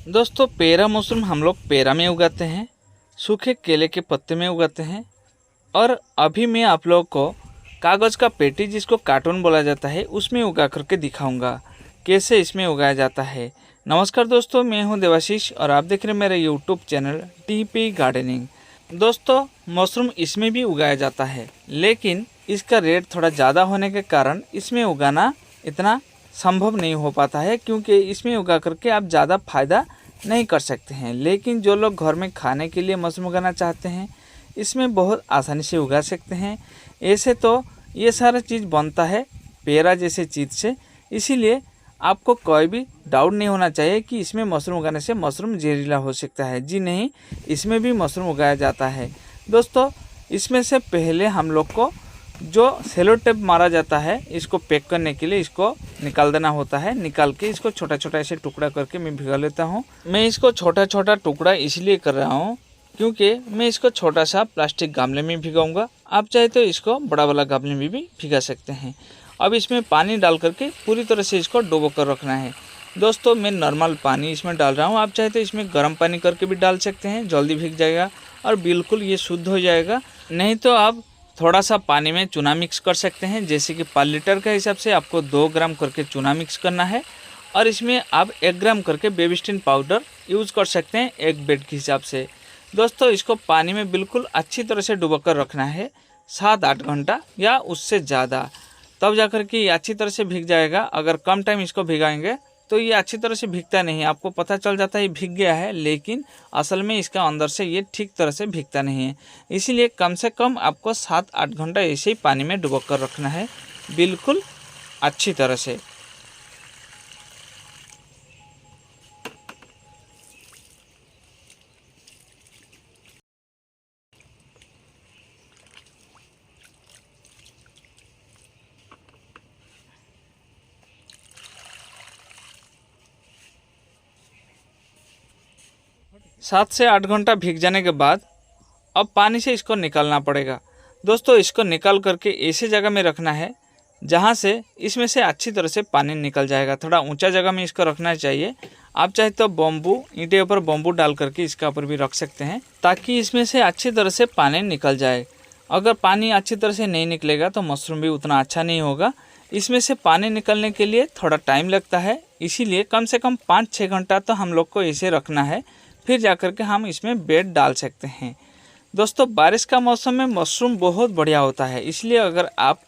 दोस्तों पेरा मशरूम हम लोग पेरा में उगाते हैं, सूखे केले के पत्ते में उगाते हैं और अभी मैं आप लोगों को कागज़ का पेटी जिसको कार्टून बोला जाता है उसमें उगा करके दिखाऊंगा कैसे इसमें उगाया जाता है। नमस्कार दोस्तों, मैं हूं देवाशीष और आप देख रहे हैं मेरे यूट्यूब चैनल टीपी गार्डनिंग। दोस्तों मशरूम इसमें भी उगाया जाता है, लेकिन इसका रेट थोड़ा ज़्यादा होने के कारण इसमें उगाना इतना संभव नहीं हो पाता है, क्योंकि इसमें उगा करके आप ज़्यादा फ़ायदा नहीं कर सकते हैं। लेकिन जो लोग घर में खाने के लिए मशरूम उगाना चाहते हैं इसमें बहुत आसानी से उगा सकते हैं। ऐसे तो ये सारा चीज़ बनता है पेरा जैसे चीज़ से, इसीलिए आपको कोई भी डाउट नहीं होना चाहिए कि इसमें मशरूम उगाने से मशरूम जहरीला हो सकता है। जी नहीं, इसमें भी मशरूम उगाया जाता है। दोस्तों इसमें से पहले हम लोग को जो सेलो टेप मारा जाता है इसको पैक करने के लिए इसको निकाल देना होता है। निकाल के इसको छोटा छोटा ऐसे टुकड़ा करके मैं भिगा लेता हूँ। मैं इसको छोटा छोटा टुकड़ा इसलिए कर रहा हूँ क्योंकि मैं इसको छोटा सा प्लास्टिक गमले में भिगाऊंगा। आप चाहे तो इसको बड़ा वाला गमले में भी भिगा सकते हैं। अब इसमें पानी डाल करके पूरी तरह से इसको डुबो कर रखना है। दोस्तों मैं नॉर्मल पानी इसमें डाल रहा हूँ, आप चाहे तो इसमें गर्म पानी करके भी डाल सकते हैं, जल्दी भीग जाएगा और बिल्कुल ये शुद्ध हो जाएगा। नहीं तो आप थोड़ा सा पानी में चूना मिक्स कर सकते हैं, जैसे कि 5 लीटर के हिसाब से आपको 2 ग्राम करके चूना मिक्स करना है और इसमें आप 1 ग्राम करके बेबिस्टिन पाउडर यूज़ कर सकते हैं 1 बेड के हिसाब से। दोस्तों इसको पानी में बिल्कुल अच्छी तरह से डुबो कर रखना है 7-8 घंटा या उससे ज़्यादा, तब जाकर के ये अच्छी तरह से भीग जाएगा। अगर कम टाइम इसको भिगाएंगे तो ये अच्छी तरह से भीगता नहीं, आपको पता चल जाता है ये भीग गया है, लेकिन असल में इसका अंदर से ये ठीक तरह से भीगता नहीं है। इसीलिए कम से कम आपको 7-8 घंटा ऐसे ही पानी में डुबो कर रखना है बिल्कुल अच्छी तरह से। 7 से 8 घंटा भीग जाने के बाद अब पानी से इसको निकालना पड़ेगा। दोस्तों इसको निकाल करके ऐसी जगह में रखना है जहाँ से इसमें से अच्छी तरह से पानी निकल जाएगा। थोड़ा ऊंचा जगह में इसको रखना चाहिए। आप चाहे तो बम्बू, ईंटे ऊपर बम्बू डाल करके इसका ऊपर भी रख सकते हैं, ताकि इसमें से अच्छी तरह से पानी निकल जाए। अगर पानी अच्छी तरह से नहीं निकलेगा तो मशरूम भी उतना अच्छा नहीं होगा। इसमें से पानी निकलने के लिए थोड़ा टाइम लगता है, इसीलिए कम से कम 5-6 घंटा तो हम लोग को ऐसे रखना है, फिर जाकर के हम इसमें बेड डाल सकते हैं। दोस्तों बारिश का मौसम में मशरूम बहुत बढ़िया होता है, इसलिए अगर आप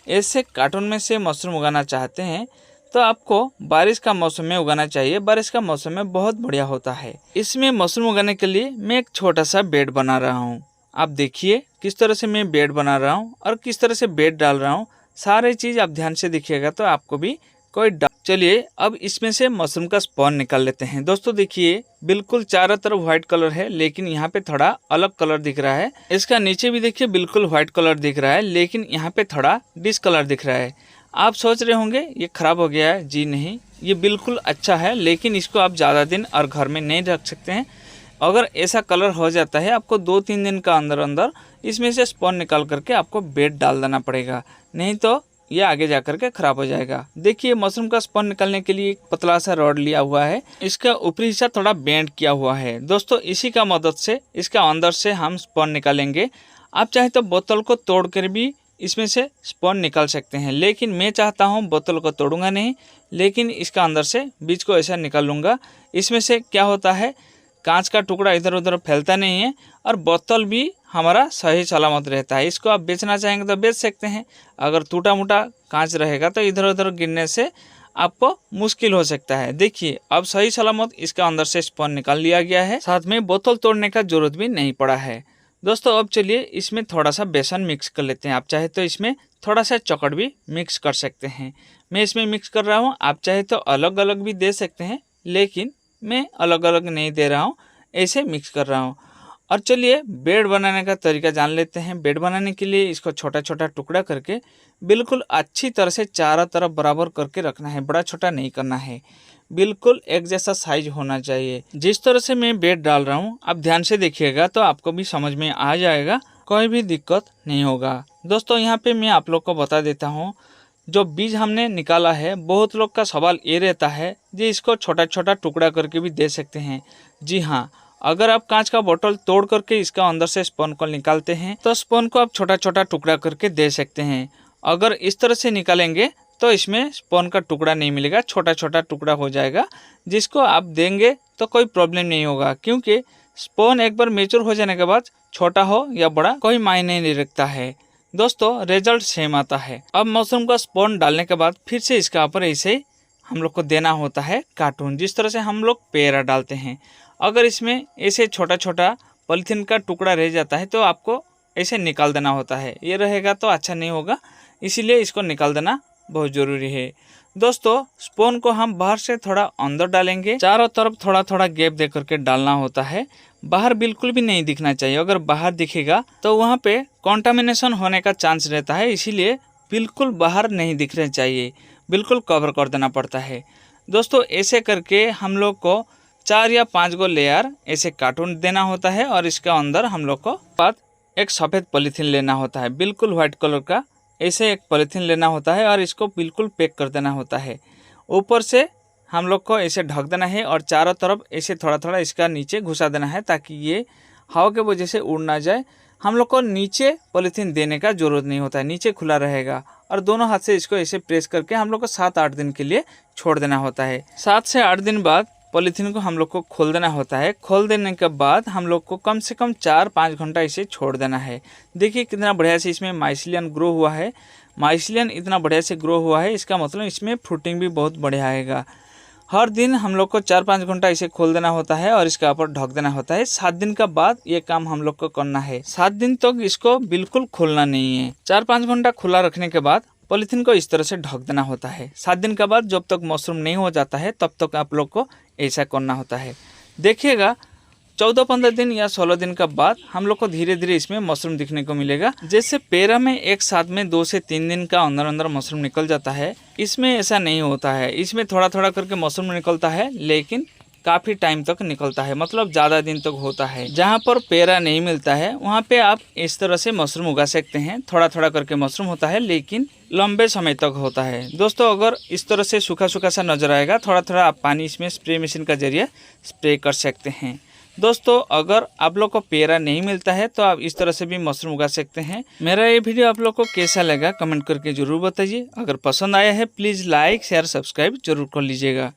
ऐसे कार्टून में से मशरूम उगाना चाहते हैं तो आपको बारिश का मौसम में उगाना चाहिए। बारिश का मौसम में बहुत बढ़िया होता है। इसमें मशरूम उगाने के लिए मैं एक छोटा सा बेड बना रहा हूँ। आप देखिए किस तरह से मैं बेड बना रहा हूँ और किस तरह से बेड डाल रहा हूँ। सारे चीज़ आप ध्यान से देखिएगा तो आपको भी कोई डाउट। चलिए अब इसमें से मशरूम का स्पॉन निकाल लेते हैं। दोस्तों देखिए बिल्कुल चारों तरफ व्हाइट कलर है, लेकिन यहाँ पे थोड़ा अलग कलर दिख रहा है। इसका नीचे भी देखिए बिल्कुल व्हाइट कलर दिख रहा है, लेकिन यहाँ पे थोड़ा डिस्कलर दिख रहा है। आप सोच रहे होंगे ये खराब हो गया है। जी नहीं, ये बिल्कुल अच्छा है, लेकिन इसको आप ज़्यादा दिन और घर में नहीं रख सकते हैं। अगर ऐसा कलर हो जाता है आपको 2-3 दिन का अंदर अंदर इसमें से स्पॉन निकाल करके आपको बेड डाल देना पड़ेगा, नहीं तो ये आगे जा करके खराब हो जाएगा। देखिए मशरूम का स्पॉन निकालने के लिए एक पतला सा रॉड लिया हुआ है, इसका ऊपरी हिस्सा थोड़ा बेंड किया हुआ है। दोस्तों इसी का मदद से इसका अंदर से हम स्पॉन निकालेंगे। आप चाहे तो बोतल को तोड़ कर भी इसमें से स्पॉन निकाल सकते हैं, लेकिन मैं चाहता हूँ बोतल को तोड़ूंगा नहीं, लेकिन इसका अंदर से बीज को ऐसा निकाल लूँगा। इसमें से क्या होता है, कांच का टुकड़ा इधर उधर फैलता नहीं है और बोतल भी हमारा सही सलामत रहता है। इसको आप बेचना चाहेंगे तो बेच सकते हैं। अगर टूटा मोटा कांच रहेगा तो इधर उधर गिरने से आपको मुश्किल हो सकता है। देखिए अब सही सलामत इसका अंदर से स्पॉन निकाल लिया गया है, साथ में बोतल तोड़ने का जरूरत भी नहीं पड़ा है। दोस्तों अब चलिए इसमें थोड़ा सा बेसन मिक्स कर लेते हैं। आप चाहे तो इसमें थोड़ा सा चॉकलेट भी मिक्स कर सकते हैं। मैं इसमें मिक्स कर रहा हूँ, आप चाहे तो अलग अलग भी दे सकते हैं, लेकिन मैं अलग अलग नहीं दे रहा हूँ, ऐसे मिक्स कर रहा हूँ। और चलिए बेड बनाने का तरीका जान लेते हैं। बेड बनाने के लिए इसको छोटा छोटा टुकड़ा करके बिल्कुल अच्छी तरह से चारों तरफ बराबर करके रखना है, बड़ा छोटा नहीं करना है, बिल्कुल एक जैसा साइज होना चाहिए। जिस तरह से मैं बेड डाल रहा हूँ आप ध्यान से देखिएगा तो आपको भी समझ में आ जाएगा, कोई भी दिक्कत नहीं होगा। दोस्तों यहाँ पे मैं आप लोग को बता देता हूँ, जो बीज हमने निकाला है, बहुत लोग का सवाल ये रहता है जी इसको छोटा छोटा टुकड़ा करके भी दे सकते हैं। जी हाँ, अगर आप कांच का बोतल तोड़ करके इसका अंदर से स्पॉन को निकालते हैं तो स्पॉन को आप छोटा छोटा टुकड़ा करके दे सकते हैं। अगर इस तरह से निकालेंगे तो इसमें स्पॉन का टुकड़ा नहीं मिलेगा, छोटा छोटा टुकड़ा हो जाएगा, जिसको आप देंगे तो कोई प्रॉब्लम नहीं होगा, क्योंकि स्पॉन एक बार मैच्योर हो जाने के बाद छोटा हो या बड़ा कोई मायने नहीं रखता है। दोस्तों रिजल्ट सेम आता है। अब मशरूम का स्पॉन डालने के बाद फिर से इसका ऊपर ऐसे हम लोग को देना होता है कार्टून, जिस तरह से हम लोग पेड़ा डालते हैं। अगर इसमें ऐसे छोटा छोटा पॉलीथीन का टुकड़ा रह जाता है तो आपको ऐसे निकाल देना होता है, ये रहेगा तो अच्छा नहीं होगा, इसीलिए इसको निकाल देना बहुत ज़रूरी है। दोस्तों स्पॉन को हम बाहर से थोड़ा अंदर डालेंगे, चारों तरफ थोड़ा थोड़ा गैप दे करके डालना होता है। बाहर बिल्कुल भी नहीं दिखना चाहिए, अगर बाहर दिखेगा तो वहाँ पे कॉन्टामिनेशन होने का चांस रहता है, इसीलिए बिल्कुल बाहर नहीं दिखना चाहिए, बिल्कुल कवर कर देना पड़ता है। दोस्तों ऐसे करके हम लोग को 4 या 5 गो लेयर ऐसे कार्टून देना होता है और इसके अंदर हम लोग को बाद एक सफ़ेद पॉलीथीन लेना होता है, बिल्कुल व्हाइट कलर का ऐसे एक पॉलीथीन लेना होता है और इसको बिल्कुल पैक कर देना होता है। ऊपर से हम लोग को ऐसे ढक देना है और चारों तरफ ऐसे थोड़ा थोड़ा इसका नीचे घुसा देना है ताकि ये हवा के वजह से उड़ ना जाए। हम लोग को नीचे पॉलीथीन देने का ज़रूरत नहीं होता है, नीचे खुला रहेगा और दोनों हाथ से इसको ऐसे प्रेस करके हम लोग को 7-8 दिन के लिए छोड़ देना होता है। 7 से 8 दिन बाद पॉलीथीन को हम लोग को खोल देना होता है। खोल देने के बाद हम लोग को कम से कम 4-5 घंटा इसे छोड़ देना है। देखिए कितना बढ़िया से इसमें माइसिलियन ग्रो हुआ है, माइसिलियन इतना बढ़िया से ग्रो हुआ है, इसका मतलब इसमें फ्रूटिंग भी बहुत बढ़िया आएगा। हर दिन हम लोग को 4-5 घंटा इसे खोल देना होता है और इसके ऊपर ढक देना होता है। 7 दिन का बाद ये काम हम लोग को करना है। 7 दिन तक इसको बिल्कुल खोलना नहीं है। 4-5 घंटा खुला रखने के बाद पॉलीथीन को इस तरह से ढक देना होता है। 7 दिन के बाद जब तक मशरूम नहीं हो जाता है तब तक आप लोग को ऐसा करना होता है। देखिएगा 14-15 दिन या 16 दिन का बाद हम लोग को धीरे धीरे इसमें मशरूम दिखने को मिलेगा। जैसे पेड़ा में एक साथ में 2 से 3 दिन का अंदर अंदर मशरूम निकल जाता है, इसमें ऐसा नहीं होता है। इसमें थोड़ा थोड़ा करके मशरूम निकलता है, लेकिन काफ़ी टाइम तक निकलता है, मतलब ज़्यादा दिन तक होता है। जहाँ पर पेड़ा नहीं मिलता है वहाँ पे आप इस तरह से मशरूम उगा सकते हैं। थोड़ा थोड़ा करके मशरूम होता है, लेकिन लंबे समय तक होता है। दोस्तों अगर इस तरह से सूखा सूखा सा नजर आएगा, थोड़ा थोड़ा आप पानी इसमें स्प्रे मशीन का जरिए स्प्रे कर सकते हैं। दोस्तों अगर आप लोग को पेड़ा नहीं मिलता है तो आप इस तरह से भी मशरूम उगा सकते हैं। मेरा ये वीडियो आप लोग को कैसा लगा कमेंट करके ज़रूर बताइए। अगर पसंद आया है प्लीज़ लाइक शेयर सब्सक्राइब जरूर कर लीजिएगा।